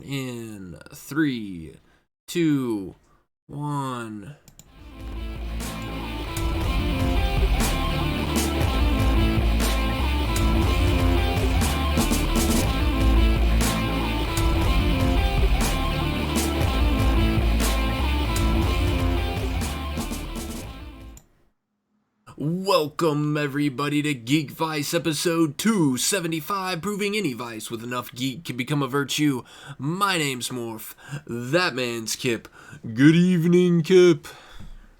In 3, 2, 1. Welcome everybody to Geekvice episode 275, proving any vice with enough geek can become a virtue. My name's Morph, that man's Kip. Good evening, Kip.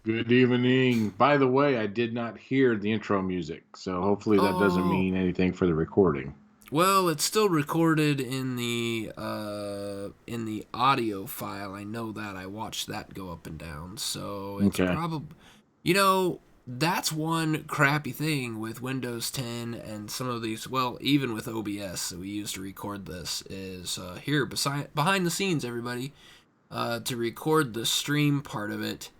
Good evening. By the way, I did not hear the intro music, so hopefully that doesn't mean anything for the recording. Well, it's still recorded in the audio file. I know that. I watched that go up and down, so it's probably, that's one crappy thing with Windows 10 and some of these, well, even with OBS that we use to record this, is here, behind the scenes, everybody, to record the stream part of it.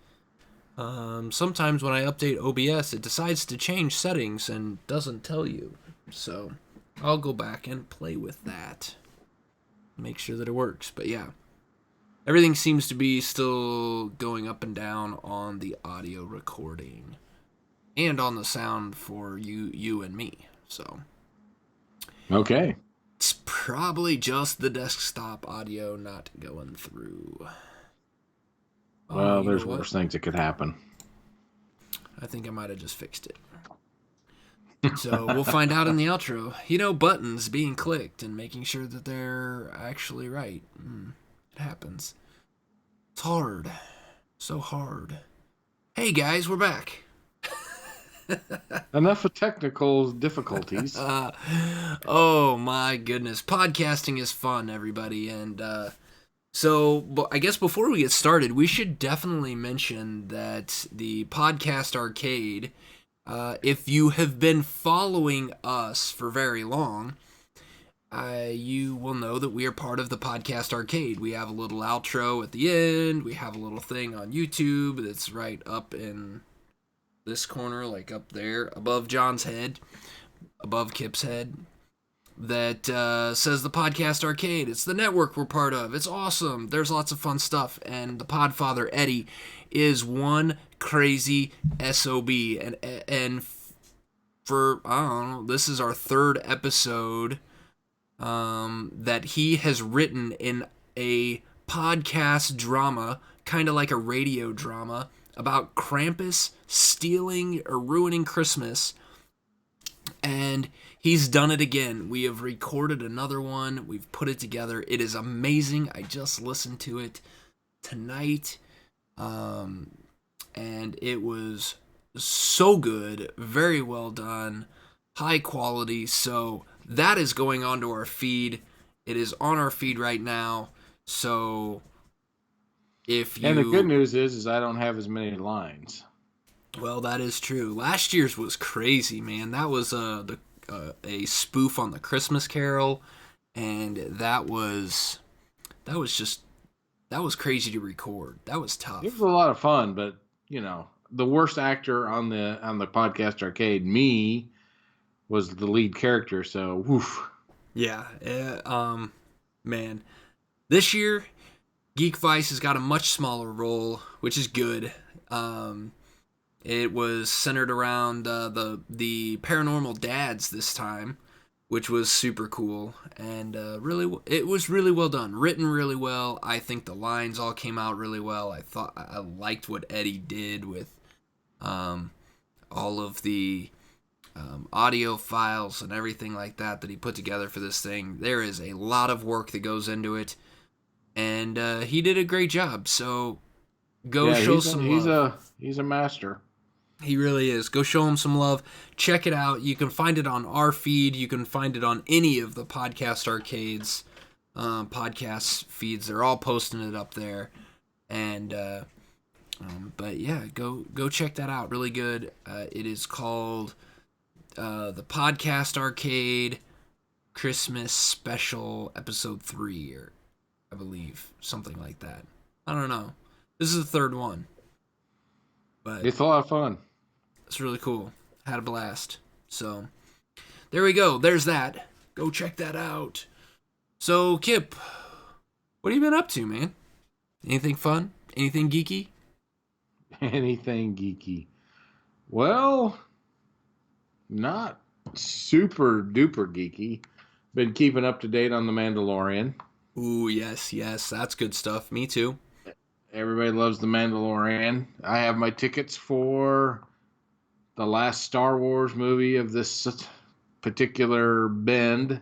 Sometimes when I update OBS, it decides to change settings and doesn't tell you. So I'll go back and play with that. Make sure that it works. But yeah, everything seems to be still going up and down on the audio recording. And on the sound for you and me. So. Okay. It's probably just the desktop audio not going through. Well, there's worse things that could happen. I think I might have just fixed it. So we'll find out in the outro. Buttons being clicked and making sure that they're actually right. It happens. It's hard. So hard. Hey guys, we're back. Enough of technical difficulties. Oh my goodness. Podcasting is fun, everybody. And so I guess before we get started, we should definitely mention that the Podcast Arcade, if you have been following us for very long, you will know that we are part of the Podcast Arcade. We have a little outro at the end. We have a little thing on YouTube that's right up in this corner, like up there, above John's head, above Kip's head, that says the Podcast Arcade. It's the network we're part of. It's awesome. There's lots of fun stuff, and the Podfather Eddie is one crazy SOB, and for, I don't know, this is our third episode that he has written in a podcast drama, kind of like a radio drama, about Krampus stealing or ruining Christmas, and he's done it again. We have recorded another one. We've put it together. It is amazing. I just listened to it tonight, and it was so good. Very well done. High quality. So that is going onto our feed. It is on our feed right now. So and the good news is I don't have as many lines. Well, that is true. Last year's was crazy, man. That was a spoof on the Christmas Carol, and that was crazy to record. That was tough. It was a lot of fun, but the worst actor on the Podcast Arcade, me, was the lead character. So, woof. Yeah, man. This year, Geekvice has got a much smaller role, which is good. It was centered around the paranormal dads this time, which was super cool, and it was really well done, written really well. I think the lines all came out really well. I liked what Eddie did with all of the audio files and everything like that he put together for this thing. There is a lot of work that goes into it. And he did a great job, so show some love. He's a master. He really is. Go show him some love. Check it out. You can find it on our feed. You can find it on any of the Podcast Arcade's podcast feeds. They're all posting it up there. And but yeah, go check that out. Really good. It is called the Podcast Arcade Christmas Special Episode 3, or I believe, something like that. I don't know. This is the third one. But it's a lot of fun. It's really cool. Had a blast. So, there we go. There's that. Go check that out. So, Kip, What have you been up to, man? Anything fun? Anything geeky? Anything geeky? Well, not super duper geeky. Been keeping up to date on The Mandalorian. Ooh, yes, yes, that's good stuff. Me too. Everybody loves The Mandalorian. I have my tickets for the last Star Wars movie of this particular bend.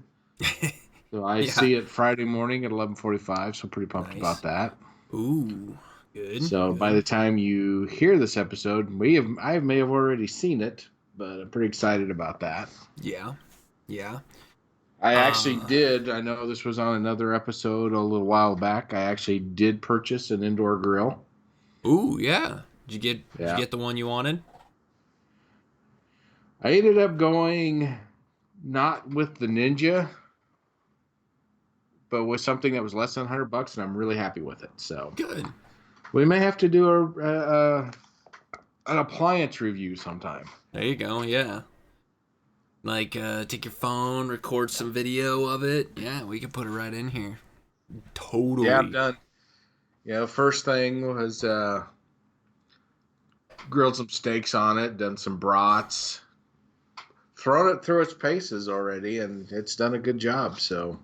So I Yeah, see it Friday morning at 11:45. So pretty pumped about nice. that. Ooh, good, So by good. the time you hear this episode, I may have already seen it, but I'm pretty excited about that. Yeah, yeah. I actually Uh, did. I know this was on another episode a little while back. I actually did purchase an indoor grill. ooh, yeah. Did you Yeah. get the one you wanted? I ended up going not with the Ninja, but with something that was less than $100, and I'm really happy with it. So Good. we may have to do an appliance review sometime. There you go. Yeah. Like, take your phone, record some video of it. Yeah, we can put it right in here. Yeah, I've Totally. done. First thing was grilled some steaks on it, done some brats, thrown it through its paces already, and it's done a good job. So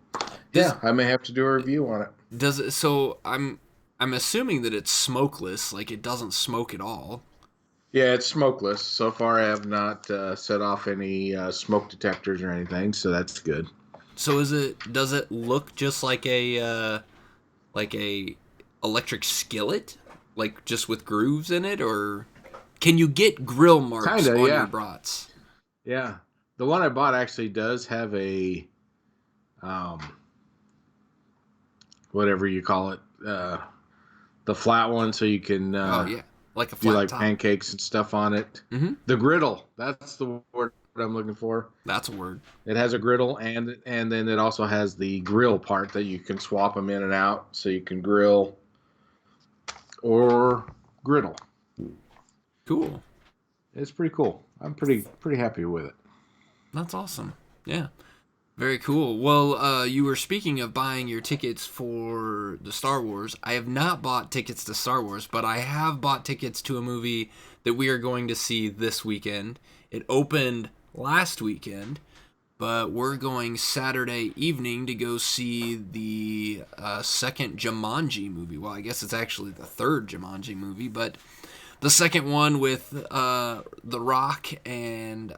Does yeah, I may have to do a review on it. does it? So I'm assuming that it's smokeless. Like it doesn't smoke at all. Yeah, it's smokeless. So far, I have not set off any smoke detectors or anything, so that's good. So is it? Does it look just like a electric skillet, like just with grooves in it, or can you get grill marks Kinda, on your yeah, brats? yeah. The one I bought actually does have a um, whatever you call it, the flat one, so you can Oh yeah, like a do flat like top. pancakes and stuff on it. Mm-hmm. The griddle, that's the word I'm looking for. That's a word. It has a griddle, and then it also has the grill part that you can swap them in and out, so you can grill or griddle. Cool. It's pretty cool. I'm pretty happy with it. That's awesome. Yeah. Very cool. Well, you were speaking of buying your tickets for the Star Wars. I have not bought tickets to Star Wars, but I have bought tickets to a movie that we are going to see this weekend. It opened last weekend, but we're going Saturday evening to go see the second Jumanji movie. Well, I guess it's actually the third Jumanji movie, but the second one with The Rock and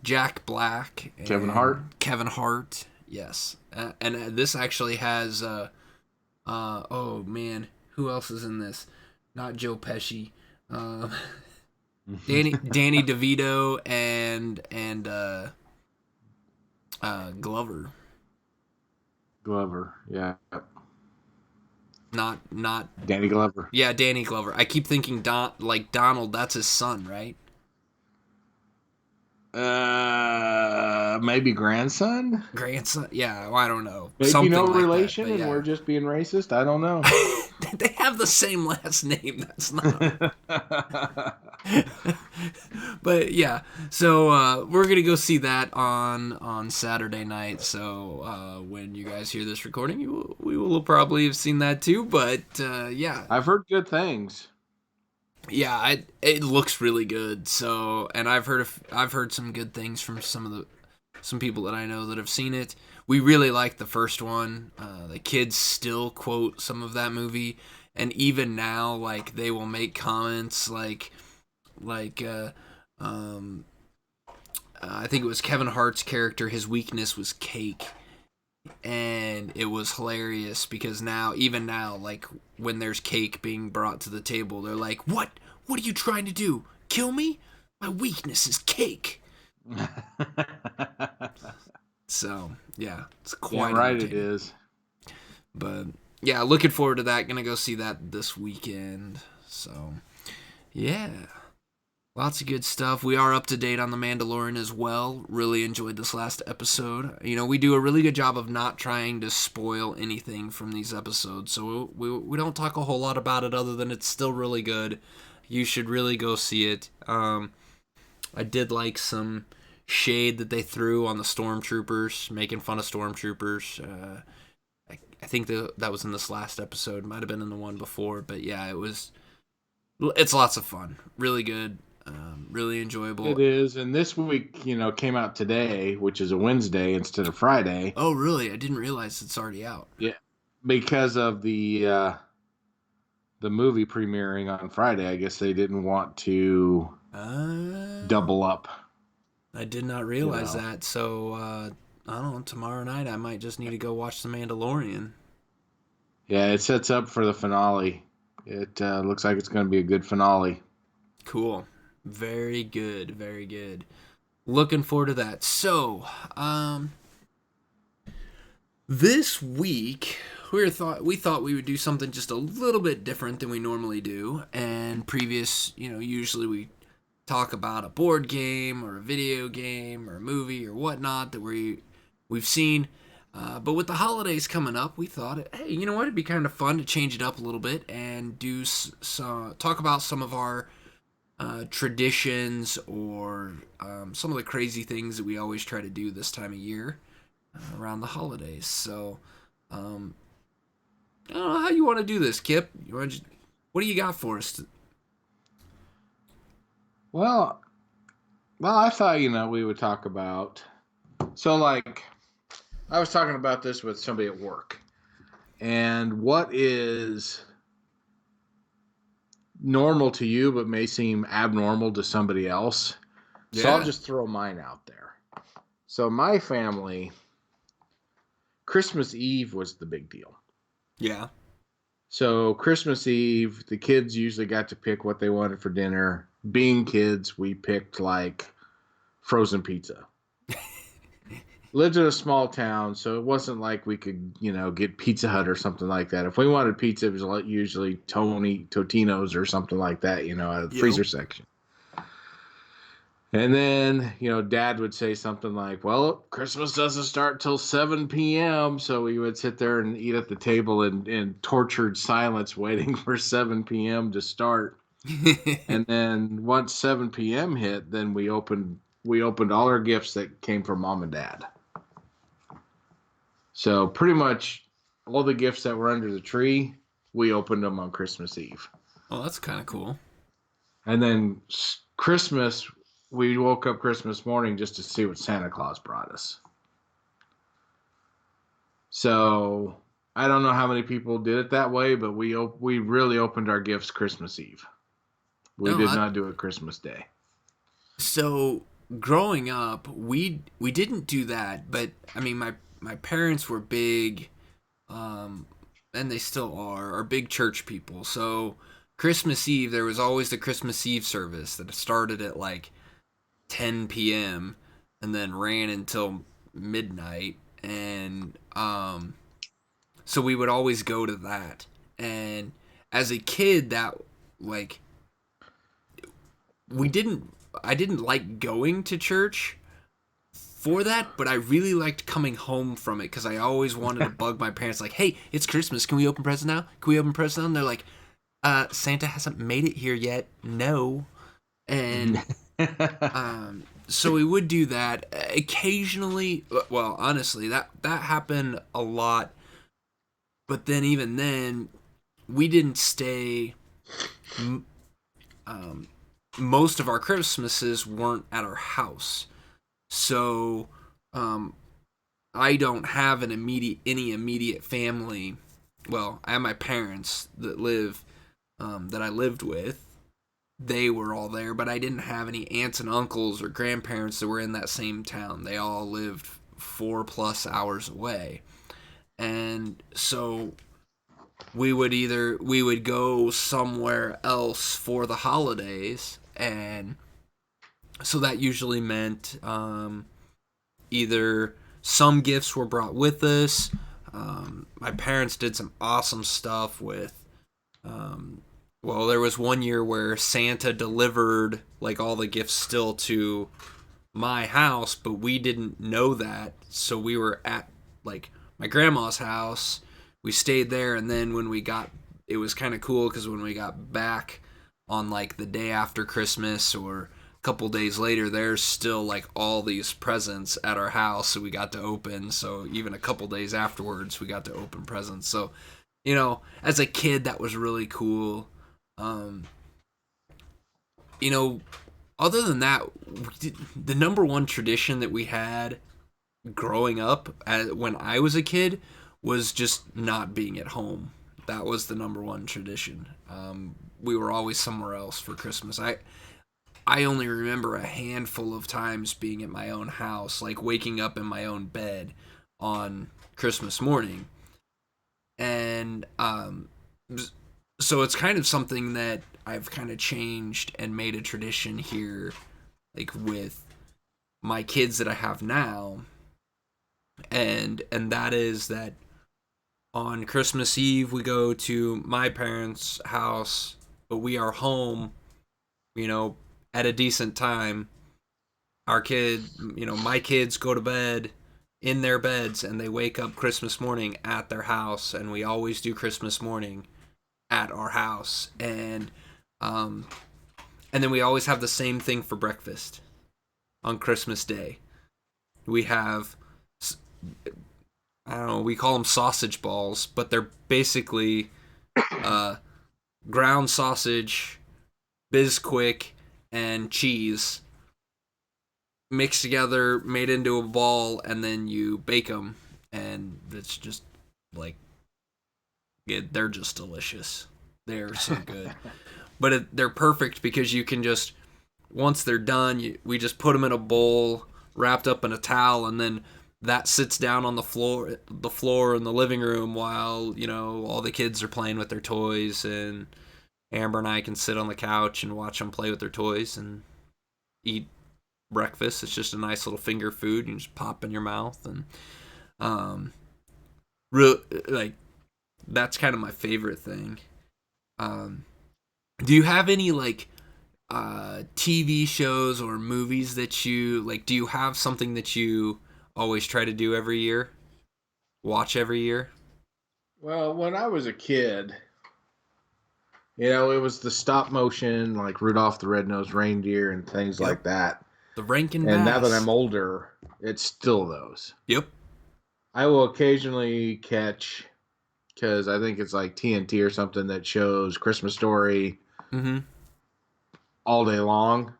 Jack Black Kevin Hart. and Kevin Hart. Yes, and this actually has oh man, who else is in this? Not Joe Pesci, uh, Danny DeVito and Glover. Glover, yeah, Not Danny Glover. yeah, Danny Glover. I keep thinking Donald. That's his son, right? Maybe grandson. Grandson. Yeah, well, I don't know. Maybe no Something like that. relation, But and we're yeah, just being racist. I don't know. they have the same last name. That's not. But yeah, so we're gonna go see that on Saturday night. So when you guys hear this recording, we will probably have seen that too. But yeah, I've heard good things. yeah, it looks really good. So and I've heard some good things from some people that I know that have seen it. We really like the first one. The kids still quote some of that movie, and even now, like they will make comments like I think it was Kevin Hart's character. His weakness was cake, and it was hilarious because now, even now, like when there's cake being brought to the table, they're like, "What? What are you trying to do? Kill me? My weakness is cake." So yeah, it's Damn quite right it entertaining. is. But yeah, looking forward to that. Gonna go see that this weekend. So yeah. Lots of good stuff. We are up to date on The Mandalorian as well. Really enjoyed this last episode. You know, we do a really good job of not trying to spoil anything from these episodes. So we don't talk a whole lot about it other than it's still really good. You should really go see it. I did like some shade that they threw on the stormtroopers, making fun of stormtroopers. I think that was in this last episode. Might have been in the one before, but yeah, it's lots of fun. Really good. Really enjoyable. It is, and this week, came out today, which is a Wednesday instead of Friday. Oh, really? I didn't realize it's already out. Yeah, because of the movie premiering on Friday. I guess they didn't want to double up. I did not realize that. So I don't know. Tomorrow night, I might just need to go watch The Mandalorian. Yeah, it sets up for the finale. It looks like it's going to be a good finale. Cool. Very good. Very good. Looking forward to that. So, this week we thought we would do something just a little bit different than we normally do. And usually we talk about a board game or a video game or a movie or whatnot that we've seen. But with the holidays coming up, we thought, hey, you know what? It'd be kind of fun to change it up a little bit and talk about some of our traditions or some of the crazy things that we always try to do this time of year around the holidays. So, I don't know how you want to do this, Kip. What do you got for us? Well, I thought we would talk about. So, like, I was talking about this with somebody at work, and what is normal to you but may seem abnormal to somebody else. Yeah. So I'll just throw mine out there. So my family, Christmas Eve was the big deal. Yeah. So Christmas Eve, the kids usually got to pick what they wanted for dinner. Being kids, we picked like frozen pizza. Lived in a small town, so it wasn't like we could, get Pizza Hut or something like that. If we wanted pizza, it was like usually Totino's or something like that, out of the freezer section. And then, Dad would say something like, well, Christmas doesn't start till 7 p.m., so we would sit there and eat at the table in tortured silence waiting for 7 p.m. to start. And then once 7 p.m. hit, then we opened all our gifts that came from Mom and Dad. So pretty much all the gifts that were under the tree, we opened them on Christmas Eve. Oh, that's kind of cool. And then Christmas, we woke up Christmas morning just to see what Santa Claus brought us. So I don't know how many people did it that way, but we really opened our gifts Christmas Eve. We did not do it Christmas Day. So growing up, we didn't do that, but I mean my parents were big, and they still are big church people. So Christmas Eve, there was always the Christmas Eve service that started at like 10 p.m. and then ran until midnight. And so we would always go to that. And as a kid, that like I didn't like going to church for that, but I really liked coming home from it because I always wanted to bug my parents like, hey, it's Christmas, can we open presents now? And they're like, Santa hasn't made it here yet. No. And so we would do that occasionally. Well, honestly, that happened a lot. But then even then, we didn't stay. Most of our Christmases weren't at our house. So I don't have any immediate family. Well, I have my parents that I lived with. They were all there, but I didn't have any aunts and uncles or grandparents that were in that same town. They all lived 4+ hours away. And so we would go somewhere else for the holidays, and so that usually meant either some gifts were brought with us. My parents did some awesome stuff with well, there was one year where Santa delivered like all the gifts still to my house, but we didn't know that. So we were at like my grandma's house. We stayed there, and then it was kind of cool because when we got back on like the day after Christmas or couple days later, there's still like all these presents at our house that we got to open. So even a couple days afterwards, we got to open presents. So, as a kid, that was really cool. Um, you know, other than that, the number one tradition that we had growing up when I was a kid was just not being at home. That was the number one tradition. We were always somewhere else for Christmas. I only remember a handful of times being at my own house, like waking up in my own bed on Christmas morning. And so it's kind of something that I've kind of changed and made a tradition here, like with my kids that I have now. And that is that on Christmas Eve we go to my parents' house, but we are home, you know, at a decent time. Our kid, my kids go to bed in their beds and they wake up Christmas morning at their house, and we always do Christmas morning at our house. And then we always have the same thing for breakfast on Christmas Day. We have, I don't know, we call them sausage balls, but they're basically uh, ground sausage, Bisquick, and cheese mixed together, made into a ball, and then you bake them, and it's just like they're just delicious. They're so good, but they're perfect because you can just once they're done, we just put them in a bowl wrapped up in a towel, and then that sits down on the floor in the living room while all the kids are playing with their toys, and Amber and I can sit on the couch and watch them play with their toys and eat breakfast. It's just a nice little finger food you just pop in your mouth, and real like that's kind of my favorite thing. Do you have any like TV shows or movies that you like? Do you have something that you always try to do every year? Watch every year? Well, when I was a kid, it was the stop motion, like Rudolph the Red-Nosed Reindeer and things Yep. like that. The Rankin And now that Bass. I'm older, it's still those. Yep. I will occasionally catch, because I think it's like TNT or something that shows Christmas Story Mm-hmm. all day long.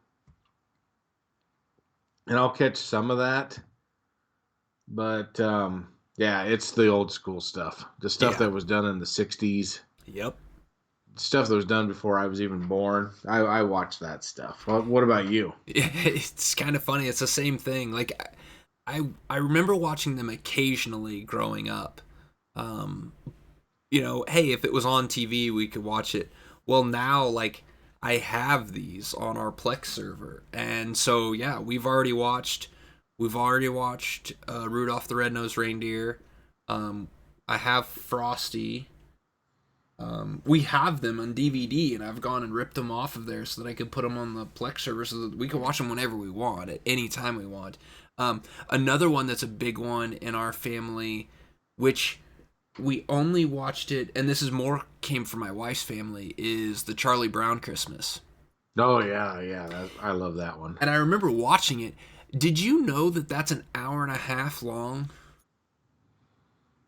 And I'll catch some of that. But yeah, it's the old school stuff. The stuff Yeah. that was done in the 60s, Yep. stuff that was done before I was even born. I watched that stuff. What about you? It's kind of funny. It's the same thing. Like I remember watching them occasionally growing up. Um, hey, if it was on TV, we could watch it. Well, now like I have these on our Plex server, and so yeah, we've already watched Rudolph the Red-Nosed Reindeer. I have Frosty. We have them on DVD, and I've gone and ripped them off of there so that I could put them on the Plex server so that we can watch them whenever we want, at any time we want. Another one that's a big one in our family, which we only watched it, and this is more came from my wife's family, is the Charlie Brown Christmas. Oh yeah, yeah, I love that one. And I remember watching it. Did you know that that's an hour and a half long?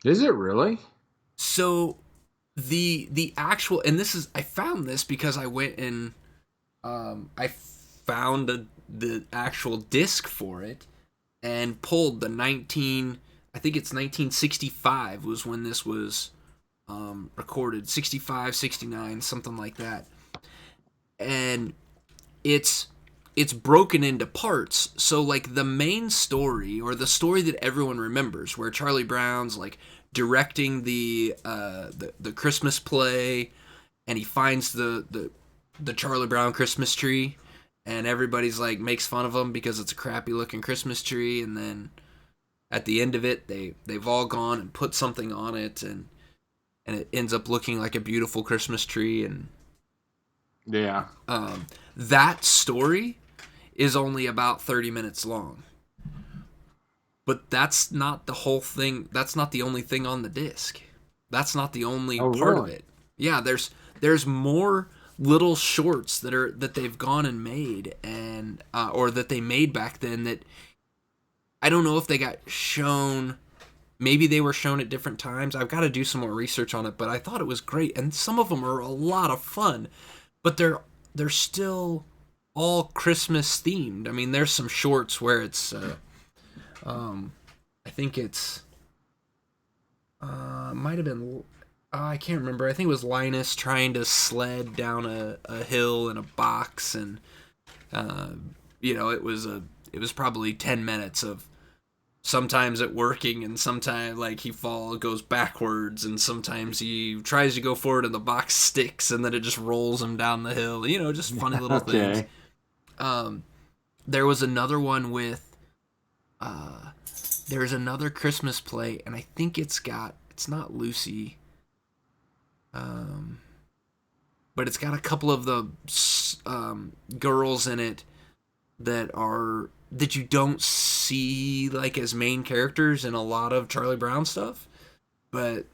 Is it really? So the actual, and this is, I found this because I went and I found the actual disc for it and pulled the 19, I think it's 1965 was when this was recorded, 65, 69, something like that. And it's broken into parts. So like the main story, or the story that everyone remembers, where Charlie Brown's like directing the Christmas play, and he finds the Charlie Brown Christmas tree, and everybody's like makes fun of him because it's a crappy looking Christmas tree, and then at the end of it they've all gone and put something on it, and it ends up looking like a beautiful Christmas tree. And Yeah. that story is only about 30 minutes long. But that's not the whole thing. That's not the only thing on the disc. That's not the only Oh part of really? it. Yeah, there's more little shorts that they've gone and made, and or that they made back then, that I don't know if they got shown. Maybe they were shown at different times. I've got to do some more research on it, but I thought it was great, and some of them are a lot of fun, but they're still all Christmas themed. I mean, there's some shorts where it's I think it's might have been I can't remember. I think it was Linus trying to sled down a hill in a box, and it was probably 10 minutes of sometimes it working, and sometimes like he goes backwards, and sometimes he tries to go forward and the box sticks, and then it just rolls him down the hill. Just funny little things. There was another one with there's another Christmas play, and I think it's not Lucy, but it's got a couple of the girls in it that you don't see like as main characters in a lot of Charlie Brown stuff, but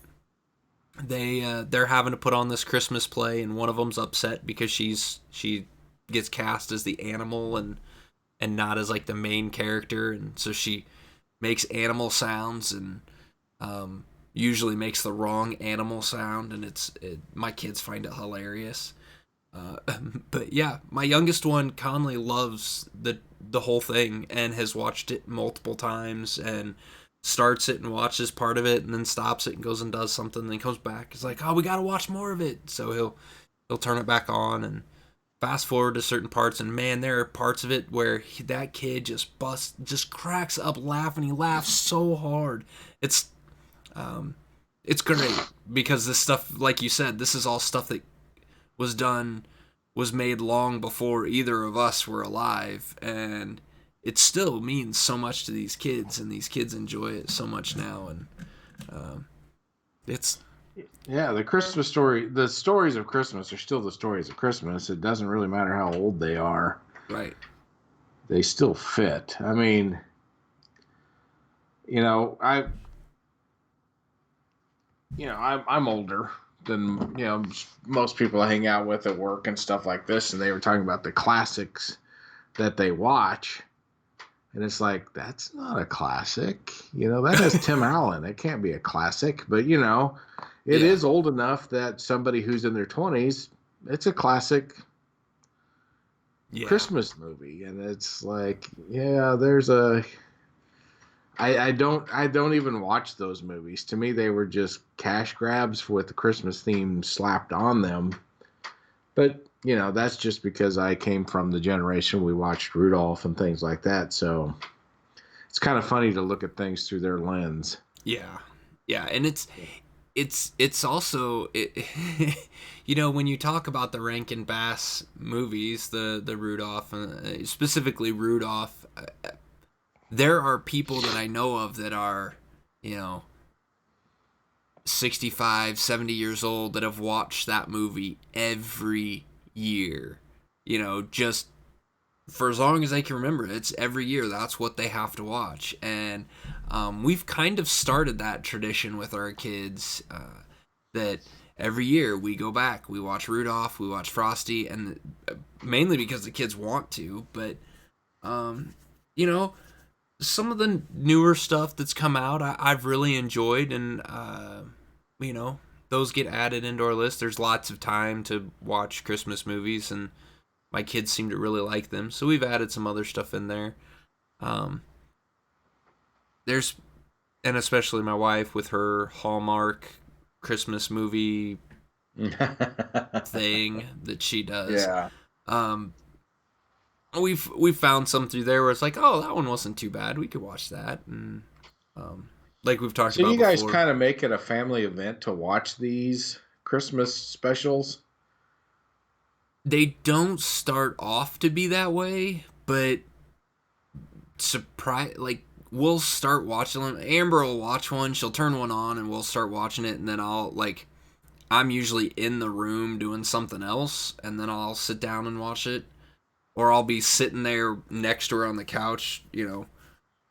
they're having to put on this Christmas play, and one of them's upset because she gets cast as the animal and not as like the main character, and so she makes animal sounds, and usually makes the wrong animal sound, and my kids find it hilarious. But yeah, my youngest one, Conley, loves the whole thing and has watched it multiple times, and starts it and watches part of it and then stops it and goes and does something and then comes back. It's like, oh, we gotta watch more of it. So he'll turn it back on and fast forward to certain parts, and man, there are parts of it where that kid just cracks up laughing. He laughs so hard. It's great, because this stuff, like you said, this is all stuff that was made long before either of us were alive, and it still means so much to these kids, and these kids enjoy it so much now, and it's the Christmas story. The stories of Christmas are still the stories of Christmas. It doesn't really matter how old they are. right. They still fit. I mean, I'm older than most people I hang out with at work and stuff like this, and they were talking about the classics that they watch, and it's like, that's not a classic. That has Tim Allen. It can't be a classic, but it is old enough that somebody who's in their 20s, it's a classic Christmas movie, and it's like, there's a. I don't even watch those movies. To me, they were just cash grabs with the Christmas theme slapped on them. But, that's just because I came from the generation we watched Rudolph and things like that. So it's kind of funny to look at things through their lens. Yeah. Yeah, and it's also when you talk about the Rankin Bass movies, the Rudolph, specifically Rudolph, there are people that I know of that are, 65, 70 years old that have watched that movie every year. Just for as long as they can remember. It's every year. That's what they have to watch. And we've kind of started that tradition with our kids, that every year we go back, we watch Rudolph, we watch Frosty, and mainly because the kids want to, but, some of the newer stuff that's come out, I've really enjoyed, and those get added into our list. There's lots of time to watch Christmas movies, and my kids seem to really like them, so we've added some other stuff in there. And especially my wife with her Hallmark Christmas movie thing that she does. Yeah. We've found some through there where it's like, oh, that one wasn't too bad. We could watch that, and like we've talked about. So you guys before, kind of make it a family event to watch these Christmas specials? They don't start off to be that way, but we'll start watching them. Amber will watch one, she'll turn one on, and we'll start watching it, and then I'm usually in the room doing something else, and then I'll sit down and watch it. Or I'll be sitting there next to her on the couch,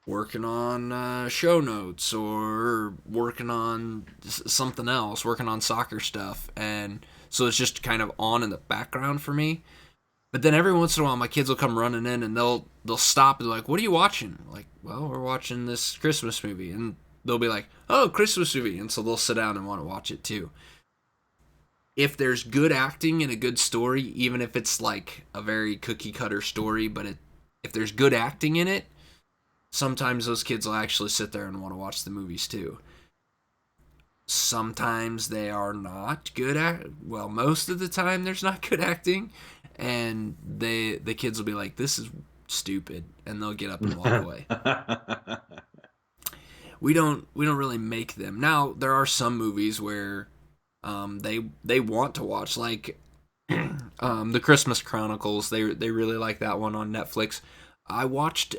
working on show notes or working on something else, working on soccer stuff. And so it's just kind of on in the background for me. But then every once in a while, my kids will come running in and they'll stop and they're like, "What are you watching?" I'm like, well, we're watching this Christmas movie, and they'll be like, "Oh, Christmas movie," and so they'll sit down and want to watch it too. If there's good acting and a good story, even if it's like a very cookie cutter story, but if there's good acting in it, sometimes those kids will actually sit there and want to watch the movies too. Sometimes they are not good at, well, most of the time there's not good acting, and the kids will be like, "This is stupid," and they'll get up and walk away. We don't really make them. Now there are some movies where they want to watch, like the Christmas Chronicles. They really like that one on Netflix. I watched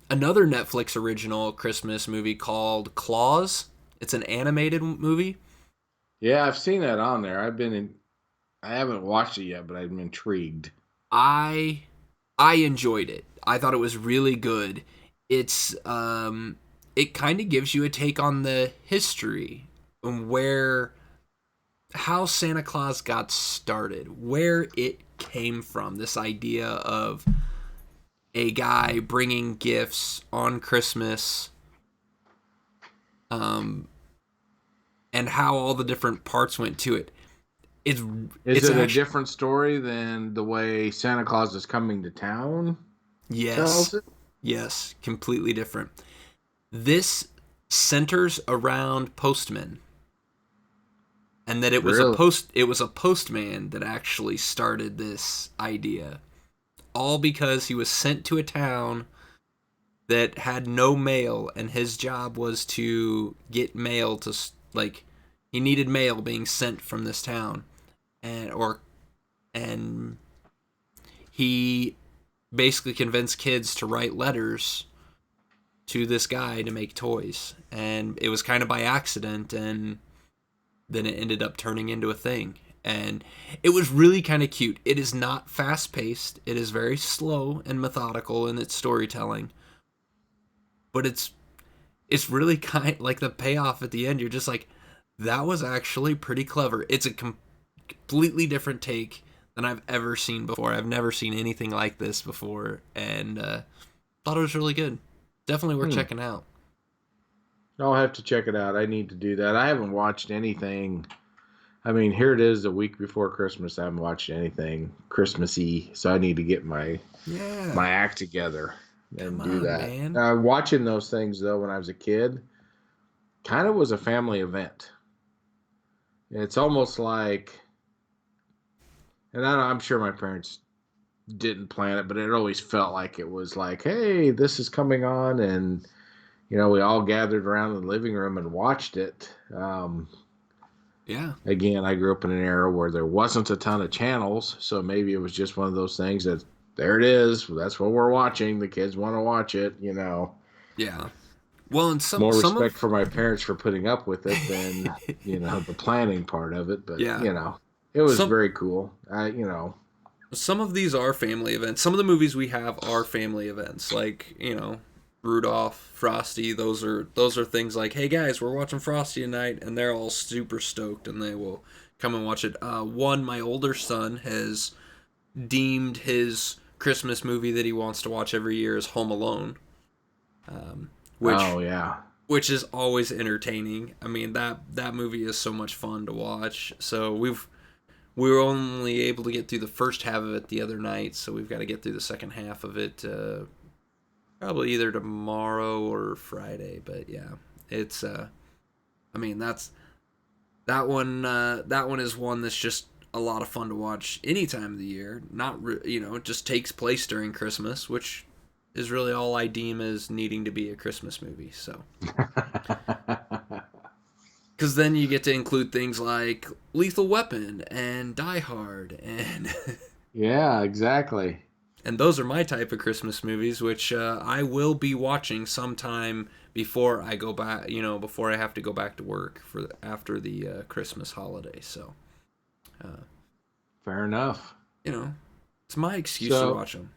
another Netflix original Christmas movie called Claus. It's an animated movie. Yeah, I've seen that on there. I haven't watched it yet, but I'm intrigued. I I enjoyed it. I thought it was really good. It's it kind of gives you a take on the history and where how Santa Claus got started, where it came from. This idea of a guy bringing gifts on Christmas, um, and how all the different parts went to it. It's Is it's it a actually different story than the way Santa Claus is coming to town yes, tells it? yes, completely different. This centers around postmen, and that Really? it was a postman that actually started this idea, all because he was sent to a town that had no mail, and his job was to get mail to, like, he needed mail being sent from this town, and he basically convinced kids to write letters to this guy to make toys, and it was kind of by accident, and then it ended up turning into a thing. And it was really kind of cute. It is not fast paced. It is very slow and methodical in its storytelling, but it's really kind, like, the payoff at the end. You're just like, that was actually pretty clever. It's a completely different take than I've ever seen before. I've never seen anything like this before, and thought it was really good. Definitely worth Hmm. checking out. I'll have to check it out. I need to do that. I haven't watched anything. I mean, here it is, the week before Christmas. I haven't watched anything Christmassy, so I need to get Yeah, my act together come and do on, that. man. Watching those things though, when I was a kid, kind of was a family event. It's almost like, and I'm sure my parents didn't plan it, but it always felt like it was like, hey, this is coming on, and we all gathered around in the living room and watched it. Yeah, Again, I grew up in an era where there wasn't a ton of channels, so maybe it was just one of those things that there it is. That's what we're watching. The kids want to watch it. yeah. Well, and More some respect of for my parents for putting up with it than the planning part of it. But yeah, it was some very cool. some of these are family events. Some of the movies we have are family events, like, Rudolph, Frosty. Those are things like, hey guys, we're watching Frosty tonight, and they're all super stoked, and they will come and watch it. One, my older son has deemed his Christmas movie that he wants to watch every year as Home Alone, Oh which yeah. which is always entertaining. I mean, that movie is so much fun to watch. So we were only able to get through the first half of it the other night, so we've got to get through the second half of it probably either tomorrow or Friday. But yeah, it's I mean, that one is one that's just a lot of fun to watch any time of the year. Not it just takes place during Christmas, which is really all I deem as needing to be a Christmas movie. So because then you get to include things like Lethal Weapon and Die Hard, and Yeah, exactly. and those are my type of Christmas movies, which I will be watching sometime before I go back. Before I have to go back to work for after the Christmas holiday. So, uh, Fair enough. you know, it's my excuse to So, watch them.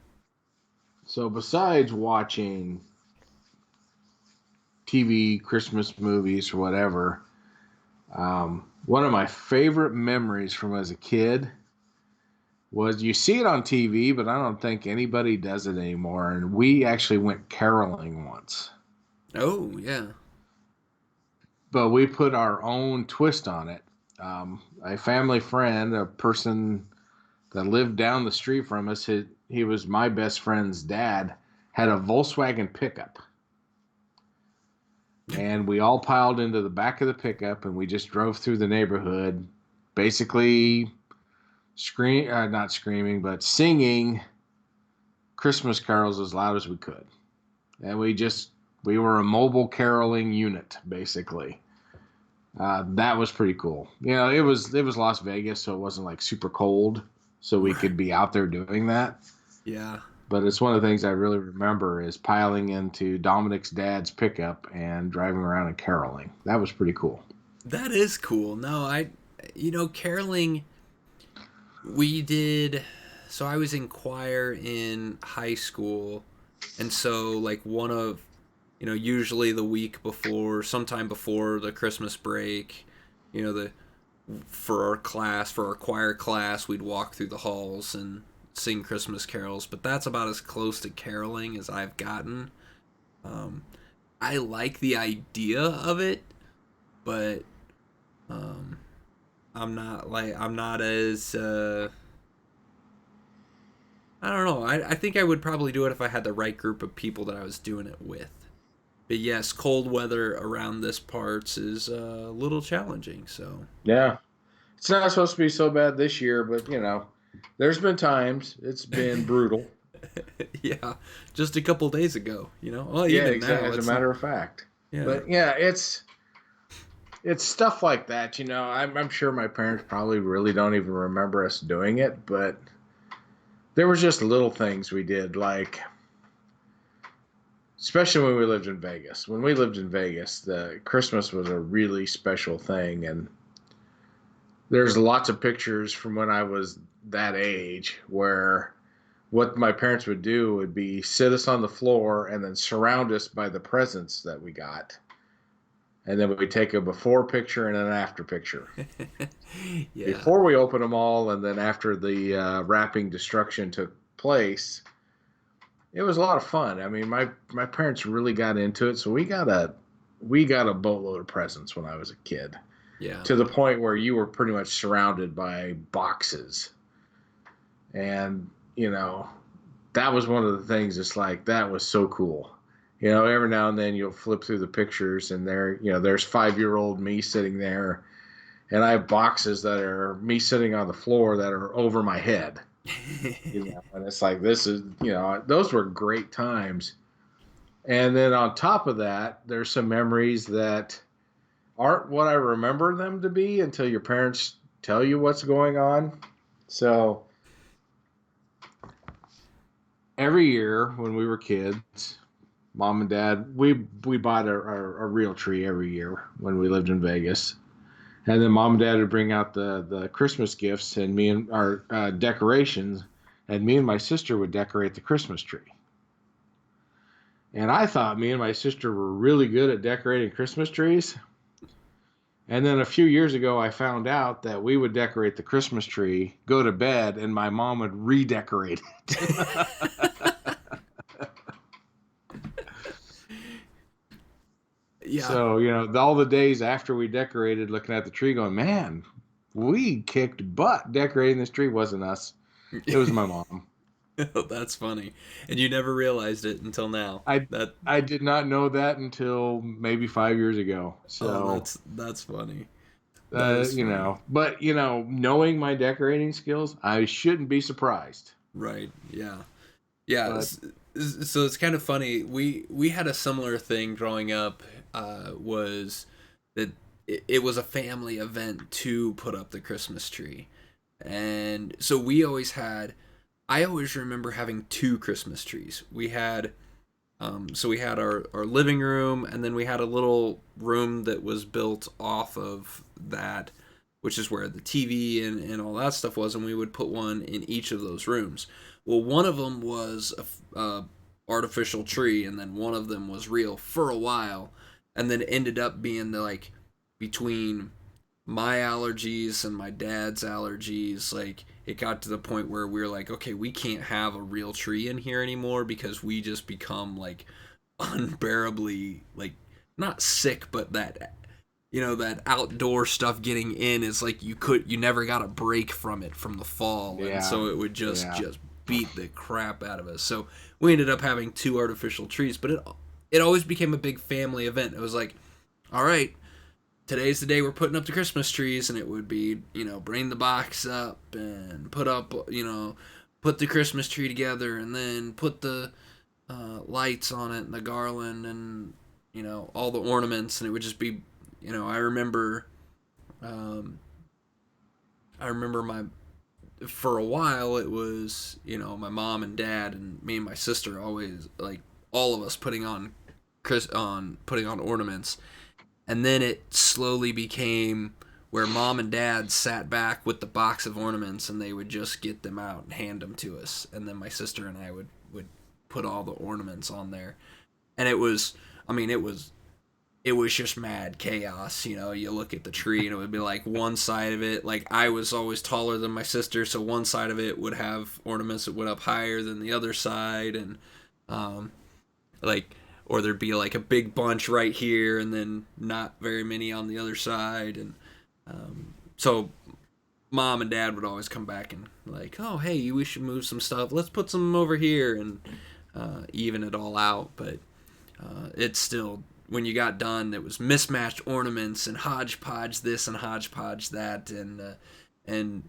besides watching TV Christmas movies or whatever, One of my favorite memories from as a kid was you see it on TV, but I don't think anybody does it anymore. And we actually went caroling once, Oh, yeah. but we put our own twist on it. A family friend, a person that lived down the street from us, he was my best friend's dad, had a Volkswagen pickup. And we all piled into the back of the pickup and we just drove through the neighborhood, basically not screaming, but singing Christmas carols as loud as we could. And we were a mobile caroling unit, basically. That was pretty cool. It was Las Vegas, so it wasn't like super cold, so we Right. could be out there doing that. Yeah. But it's one of the things I really remember is piling into Dominic's dad's pickup and driving around and caroling. That was pretty cool. That is cool. No, caroling, we did. So I was in choir in high school. And so, like, usually the week before, sometime before the Christmas break, you know, the for our choir class, we'd walk through the halls and sing Christmas carols. But that's about as close to caroling as I've gotten. Um, I like the idea of it, but um, I'm not as I don't know. I think I would probably do it if I had the right group of people that I was doing it with. But yes, cold weather around this parts is a little challenging. So Yeah. It's not supposed to be so bad this year, but there's been times it's been brutal. yeah, just a couple days ago, Well, Yeah, even exactly. now, As a it's matter of fact. yeah, But yeah, it's stuff like that. I'm sure my parents probably really don't even remember us doing it, but there was just little things we did, like especially when we lived in Vegas. When we lived in Vegas, the Christmas was a really special thing, and there's lots of pictures from when I was that age where what my parents would do would be sit us on the floor and then surround us by the presents that we got. And then we take a before picture and an after picture. yeah, Before we open them all, and then after the wrapping destruction took place, it was a lot of fun. I mean, my parents really got into it, so we got a boatload of presents when I was a kid, yeah, to the point where you were pretty much surrounded by boxes, and that was one of the things. It's like that was so cool. Every now and then you'll flip through the pictures, and there's 5-year-old me sitting there, and I have boxes that are me sitting on the floor that are over my head. And it's like this is those were great times. And then on top of that, there's some memories that aren't what I remember them to be until your parents tell you what's going on. So every year when we were kids, mom and dad, we bought a real tree every year when we lived in Vegas. And then mom and dad would bring out the Christmas gifts and me and our decorations, and me and my sister would decorate the Christmas tree. And I thought me and my sister were really good at decorating Christmas trees. And then a few years ago, I found out that we would decorate the Christmas tree, go to bed, and my mom would redecorate it. yeah. So, all the days after we decorated, looking at the tree, going, man, we kicked butt decorating this tree. Wasn't us, it was my mom. That's funny, and you never realized it until now. I That I did not know that until maybe 5 years ago. oh, So, that's funny. That is funny. but knowing my decorating skills, I shouldn't be surprised. Right? Yeah. Yeah. But So it's kind of funny. We had a similar thing growing up. Was that it was a family event to put up the Christmas tree, and so we always had. I always remember having two Christmas trees. We had our living room, and then we had a little room that was built off of that, which is where the TV and all that stuff was, and we would put one in each of those rooms. Well, one of them was a artificial tree, and then one of them was real for a while, and then ended up being between my allergies and my dad's allergies, like it got to the point where we were like, okay, we can't have a real tree in here anymore because we just become like unbearably like not sick, but that that outdoor stuff getting in is like you never got a break from it from the fall, and Yeah. so it would Yeah. just beat the crap out of us. So we ended up having two artificial trees, but it always became a big family event. It was like, all right, today's the day we're putting up the Christmas trees, and it would be, bring the box up and put up, put the Christmas tree together, and then put the lights on it and the garland and all the ornaments, and it would just be, I remember, um, I remember my for a while it was my mom and dad and me and my sister always like all of us putting on ornaments. And then it slowly became where mom and dad sat back with the box of ornaments and they would just get them out and hand them to us. And then my sister and I would put all the ornaments on there. And it was just mad chaos. You look at the tree and it would be like one side of it, like I was always taller than my sister, so one side of it would have ornaments that went up higher than the other side, and um, like or there'd be like a big bunch right here and then not very many on the other side, and so mom and dad would always come back and like, oh hey, we should move some stuff, let's put some over here, and even it all out. But it's still, when you got done, it was mismatched ornaments and hodgepodge this and hodgepodge that, and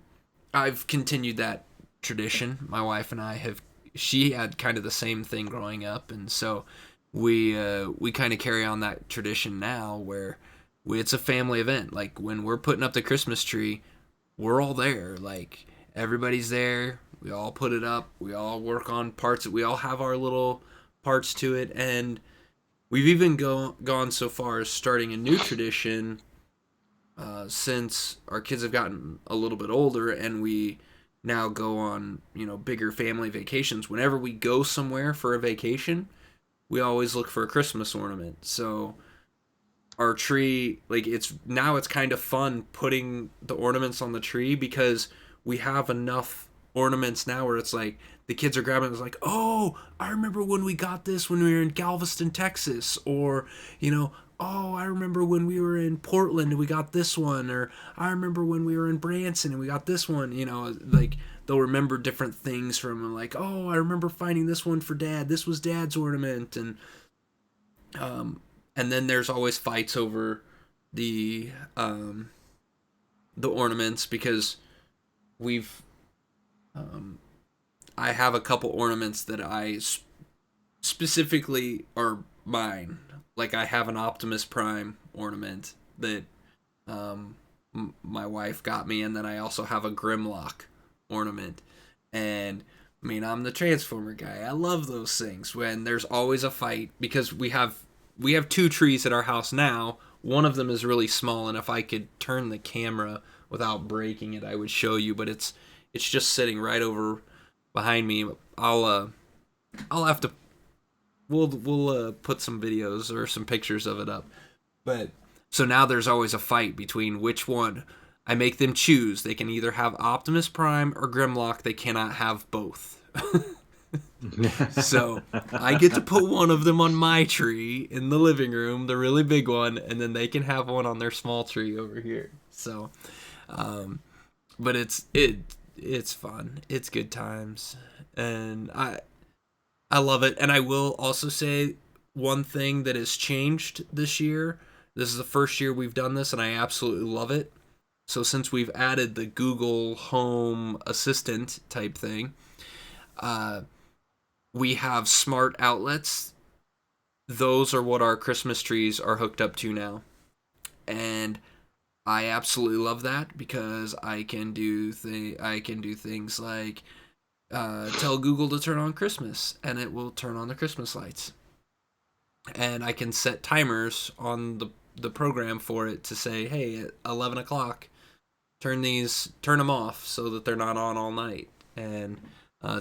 I've continued that tradition. My wife and I have. She had kind of the same thing growing up, and so we kind of carry on that tradition now, where it's a family event. Like when we're putting up the Christmas tree, we're all there. Like everybody's there. We all put it up. We all work on parts. We all have our little parts to it, and we've even gone so far as starting a new tradition since our kids have gotten a little bit older, and we now go on bigger family vacations. Whenever we go somewhere for a vacation, we always look for a Christmas ornament. So our tree, like it's kind of fun putting the ornaments on the tree because we have enough ornaments now where it's like the kids are grabbing it. It's like, oh, I remember when we got this when we were in Galveston, Texas, or oh, I remember when we were in Portland and we got this one, or I remember when we were in Branson and we got this one. Like they'll remember different things from, like, oh, I remember finding this one for dad, this was dad's ornament. And then there's always fights over the ornaments because we've I have a couple ornaments that I specifically are mine. Like I have an Optimus Prime ornament that my wife got me, and then I also have a Grimlock ornament. And I'm the Transformer guy. I love those things. When there's always a fight because we have two trees at our house now. One of them is really small, and if I could turn the camera without breaking it, I would show you. But it's just sitting right over behind me. I'll have to. We'll put some videos or some pictures of it up. But so now there's always a fight between which one. I make them choose. They can either have Optimus Prime or Grimlock. They cannot have both. So I get to put one of them on my tree in the living room, the really big one, and then they can have one on their small tree over here. So, but it's fun. It's good times, and I love it. And I will also say one thing that has changed this year. This is the first year we've done this, and I absolutely love it. So since we've added the Google Home Assistant type thing, we have smart outlets. Those are what our Christmas trees are hooked up to now. And I absolutely love that because I can do things like tell Google to turn on Christmas, and it will turn on the Christmas lights. And I can set timers on the program for it to say, hey, at 11 o'clock, turn them off so that they're not on all night. And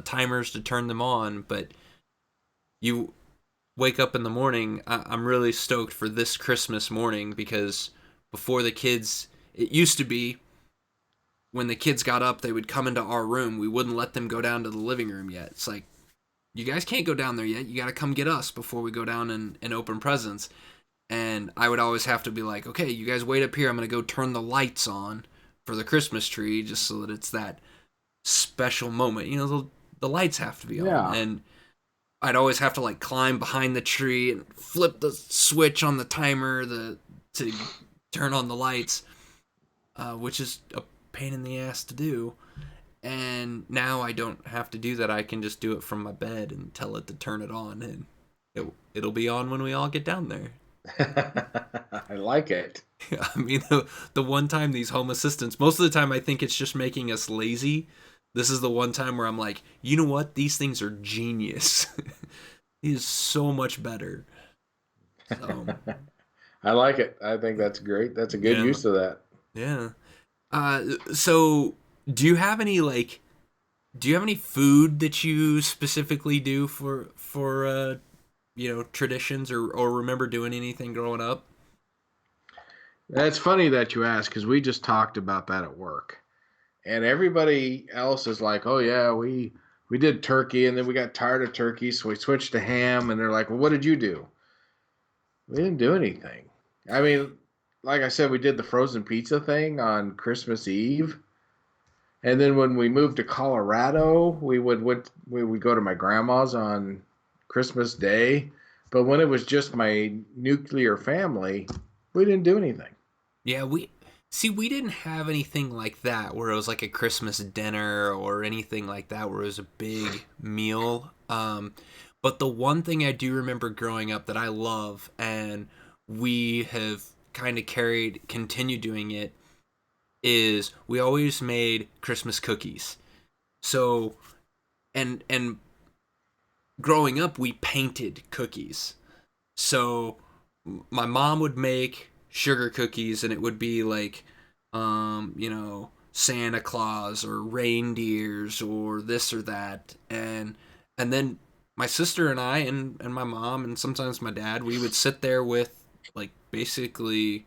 timers to turn them on. But you wake up in the morning. I'm really stoked for this Christmas morning because before the kids, it used to be when the kids got up, they would come into our room. We wouldn't let them go down to the living room yet. It's like, you guys can't go down there yet. You got to come get us before we go down and open presents. And I would always have to be like, okay, you guys wait up here. I'm going to go turn the lights on for the Christmas tree just so that it's that special moment. The lights have to be on. Yeah. And I'd always have to like climb behind the tree and flip the switch on the timer to turn on the lights, which is a pain in the ass to do. And now I don't have to do that. I can just do it from my bed and tell it to turn it on, and it'll be on when we all get down there. I like it. I mean, the one time these home assistants, most of the time I think it's just making us lazy. This is the one time where I'm like, you know what? These things are genius. It is so much better. So, I like it. I think that's great. That's a good yeah, use of that. yeah. So do you have any like, do you have any food that you specifically do for traditions or remember doing anything growing up? It's funny that you ask because we just talked about that at work, and everybody else is like, "Oh yeah, we did turkey, and then we got tired of turkey, so we switched to ham." And they're like, "Well, what did you do?" We didn't do anything. I mean, like I said, we did the frozen pizza thing on Christmas Eve, and then when we moved to Colorado, we would go to my grandma's on Christmas Day. But when it was just my nuclear family, we didn't do anything. Yeah, we didn't have anything like that where it was like a Christmas dinner or anything like that where it was a big meal. But the one thing I do remember growing up that I love, and we have kind of continued doing it, is we always made Christmas cookies. So, and growing up, we painted cookies. So my mom would make sugar cookies, and it would be like, Santa Claus or reindeers or this or that, and then my sister and I and my mom and sometimes my dad, we would sit there with like basically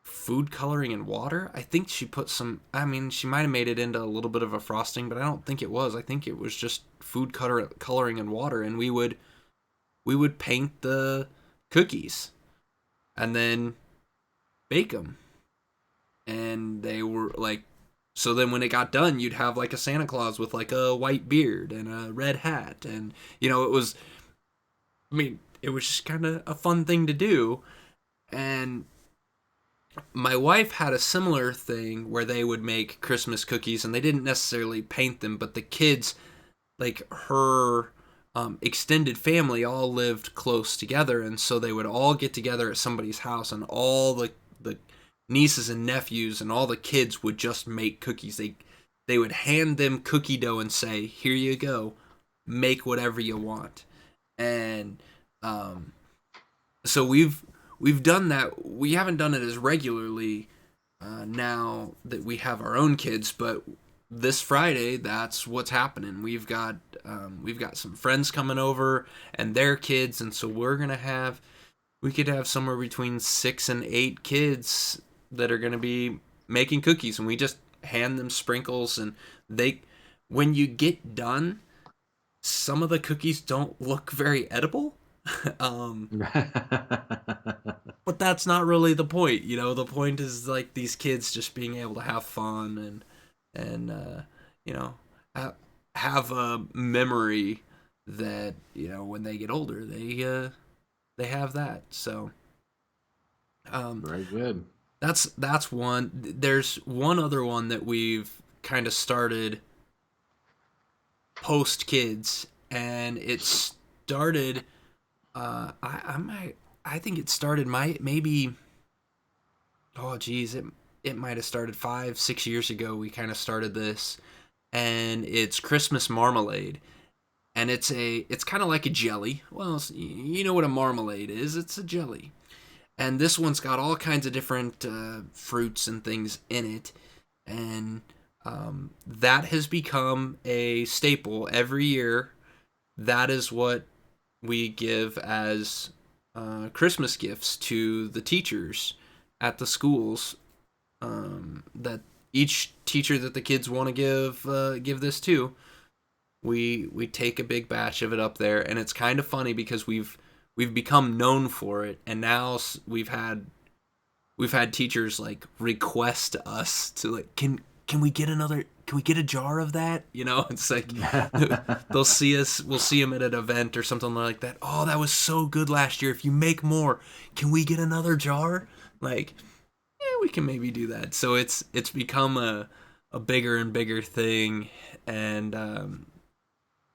food coloring and water. I think she put some. I mean, she might have made it into a little bit of a frosting, but I don't think it was. I think it was just coloring and water, and we would paint the cookies and then bake them. And they were like, so then when it got done, you'd have like a Santa Claus with like a white beard and a red hat, and it was. I mean, it was just kind of a fun thing to do, and my wife had a similar thing where they would make Christmas cookies and they didn't necessarily paint them, but the kids, like her extended family, all lived close together, and so they would all get together at somebody's house, and all the nieces and nephews and all the kids would just make cookies. They would hand them cookie dough and say, "Here you go, make whatever you want," and so we've done that. We haven't done it as regularly now that we have our own kids, but this Friday, that's what's happening. We've got some friends coming over and their kids, and so we could have somewhere between 6 and 8 kids that are gonna be making cookies, and we just hand them sprinkles, and when you get done, some of the cookies don't look very edible. um, but that's not really the point. The point is like these kids just being able to have fun and you know have a memory that when they get older they have that. So Very good. that's one. There's one other one that we've kind of started post kids, and it started. I think it started maybe. Oh geez, it might have started 5-6 years ago. We kind of started this, and it's Christmas marmalade, and it's kind of like a jelly. Well, you know what a marmalade is? It's a jelly, and this one's got all kinds of different fruits and things in it, and that has become a staple every year. That is what we give as Christmas gifts to the teachers at the schools that each teacher that the kids want to give this to, we take a big batch of it up there, and it's kind of funny because we've become known for it, and now we've had teachers like request us to like can we get another, can we get a jar of that, it's like they'll see us, we'll see them at an event or something like that. Oh, that was so good last year, if you make more, can we get another jar? Like, yeah, we can maybe do that. So it's become a bigger and bigger thing, and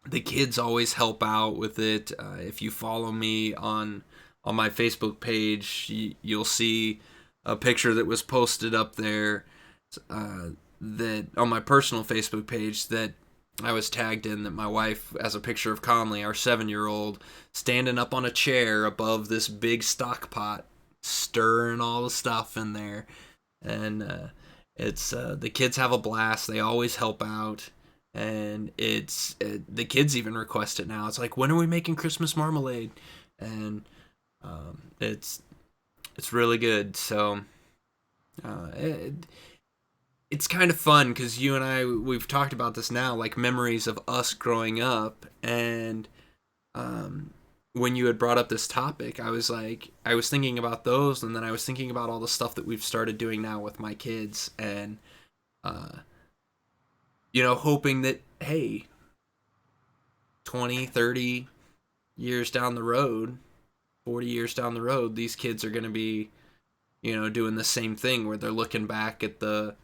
the kids always help out with it. If you follow me on my Facebook page, you'll see a picture that was posted up there, that on my personal Facebook page, that I was tagged in, that my wife has a picture of Conley, our 7-year-old, standing up on a chair above this big stock pot, stirring all the stuff in there. And it's the kids have a blast. They always help out, and the kids even request it now. It's like, when are we making Christmas marmalade? And it's really good. So it's kind of fun because you and I, we've talked about this now, like memories of us growing up. And when you had brought up this topic, I was thinking about those, and then I was thinking about all the stuff that we've started doing now with my kids, and hoping that, hey, 20, 30 years down the road, 40 years down the road, these kids are going to be, doing the same thing, where they're looking back at the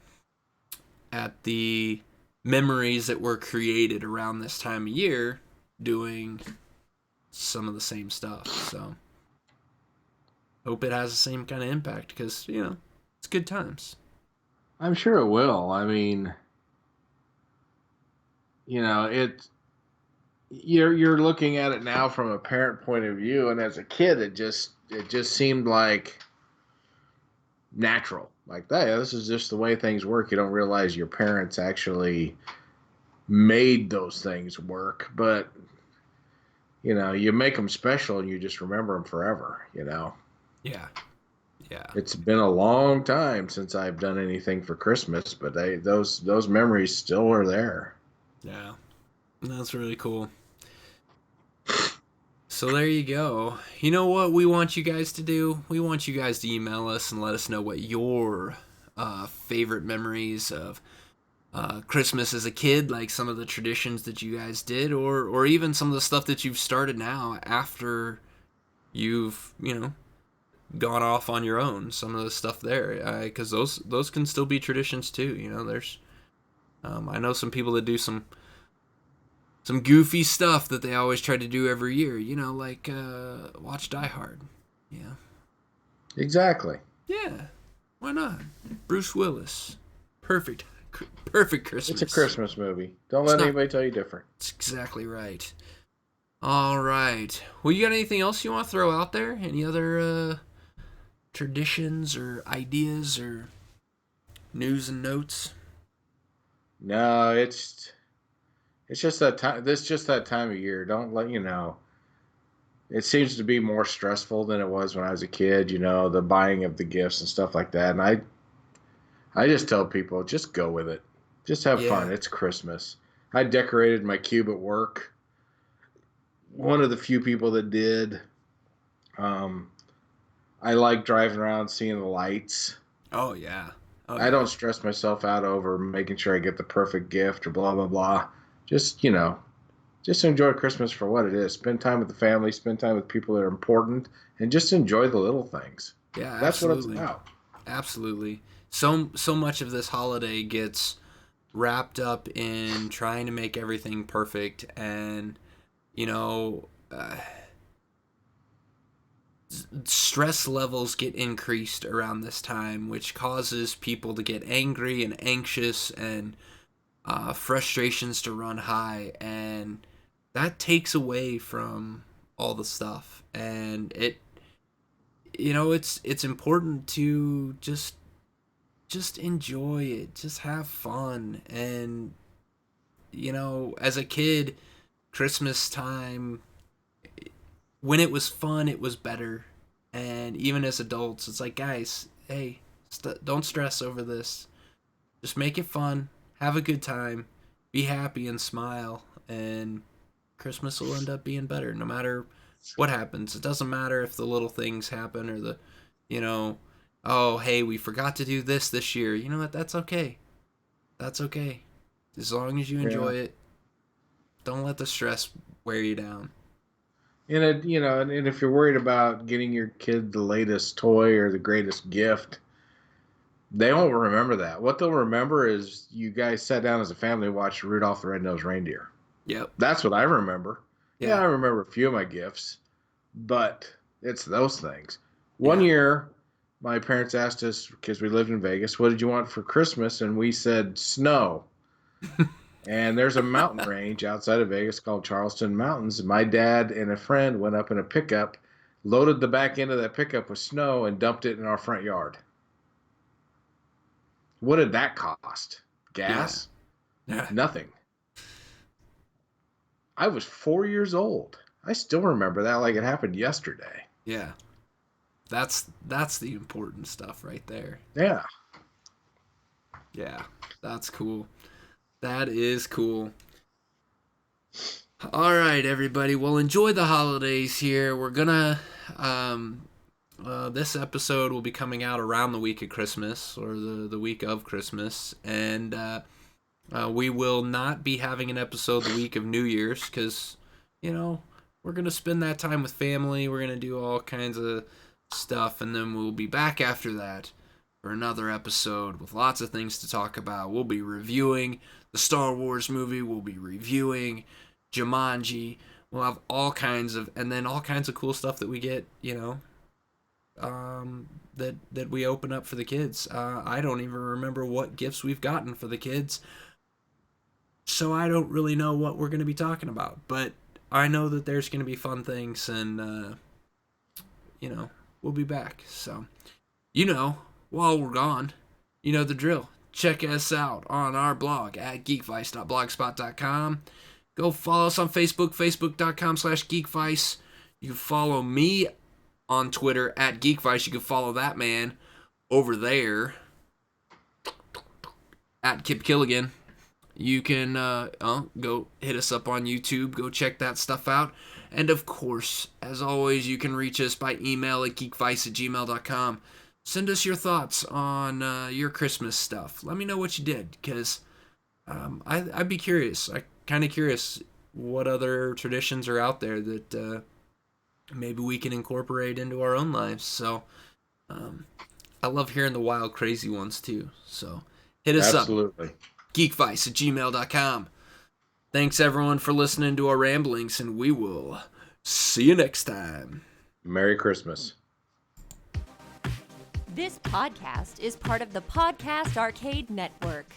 memories that were created around this time of year, doing some of the same stuff. So hope it has the same kind of impact, because it's good times. I'm sure it will. I mean, it you're looking at it now from a parent point of view, and as a kid, it just seemed like natural. Like, hey, this is just the way things work. You don't realize your parents actually made those things work, but you make them special, and you just remember them forever. Yeah. Yeah. It's been a long time since I've done anything for Christmas, but those memories still are there. Yeah. That's really cool. So there you go. You know what we want you guys to do? We want you guys to email us and let us know what your favorite memories of Christmas as a kid, like some of the traditions that you guys did, or even some of the stuff that you've started now after you've gone off on your own. Some of the stuff there, because those can still be traditions too. There's I know some people that do some goofy stuff that they always try to do every year. Like watch Die Hard. Yeah. Exactly. Yeah. Why not? Bruce Willis. Perfect. Perfect Christmas. It's a Christmas movie. Don't let anybody tell you different. That's exactly right. All right. Well, you got anything else you want to throw out there? Any other traditions or ideas or news and notes? No, it's just that time. This just that time of year. Don't let you know. It seems to be more stressful than it was when I was a kid. The buying of the gifts and stuff like that. And I just tell people, just go with it. Just have Yeah. fun. It's Christmas. I decorated my cube at work. One of the few people that did. Um, I like driving around seeing the lights. Oh yeah. Oh I yeah. don't stress myself out over making sure I get the perfect gift or blah blah blah. Just just enjoy Christmas for what it is. Spend time with the family, spend time with people that are important, and just enjoy the little things. Yeah. That's what it's Absolutely. about. Absolutely. So much of this holiday gets wrapped up in trying to make everything perfect, and you know uh, stress levels get increased around this time, which causes people to get angry and anxious, and frustrations to run high, and that takes away from all the stuff. And it's important to just enjoy it, just have fun. And as a kid, Christmas time, when it was fun, it was better. And even as adults, it's like, guys, hey, Don't stress over this. Just make it fun. Have a good time. Be happy and smile. And Christmas will end up being better no matter what happens. It doesn't matter if the little things happen or the, you know, oh, hey, we forgot to do this year. You know what? That's okay. That's okay. As long as you Yeah. enjoy it, don't let the stress wear you down. And if you're worried about getting your kid the latest toy or the greatest gift, they won't remember that. What they'll remember is you guys sat down as a family and watched Rudolph the Red-Nosed Reindeer. Yep. That's what I remember. Yeah, Yeah. I remember a few of my gifts, but it's those things. One Yeah. year, my parents asked us, because we lived in Vegas, what did you want for Christmas? And we said snow. And there's a mountain range outside of Vegas called Charleston Mountains. My dad and a friend went up in a pickup, loaded the back end of that pickup with snow, and dumped it in our front yard. What did that cost? Yeah. Gas? Yeah. Nothing. I was 4 years old. I still remember that like it happened yesterday. Yeah. That's the important stuff right there. Yeah. Yeah. That's cool. That is cool. All right, everybody. Well, enjoy the holidays here. We're gonna this episode will be coming out around the week of Christmas or the week of Christmas, and we will not be having an episode the week of New Year's because, we're going to spend that time with family. We're going to do all kinds of stuff, and then we'll be back after that for another episode with lots of things to talk about. We'll be reviewing the Star Wars movie. We'll be reviewing Jumanji. We'll have all kinds of cool stuff that we get, that we open up for the kids. I don't even remember what gifts we've gotten for the kids, so I don't really know what we're going to be talking about. But I know that there's going to be fun things, and we'll be back. So, while we're gone, you know the drill. Check us out on our blog at geekvice.blogspot.com. Go follow us on Facebook, facebook.com/geekvice. You can follow me on Twitter at Geekvice. You can follow that man over there at Kip Killigan. You can go hit us up on YouTube. Go check that stuff out. And of course, as always, you can reach us by email at geekvice@gmail.com. Send us your thoughts on your Christmas stuff. Let me know what you did, because I'd be curious. I'm kind of curious what other traditions are out there that maybe we can incorporate into our own lives. So I love hearing the wild, crazy ones too. So hit us Absolutely. up. Geekvice@gmail.com. Thanks everyone for listening to our ramblings, and we will see you next time. Merry Christmas. This podcast is part of the Podcast Arcade Network.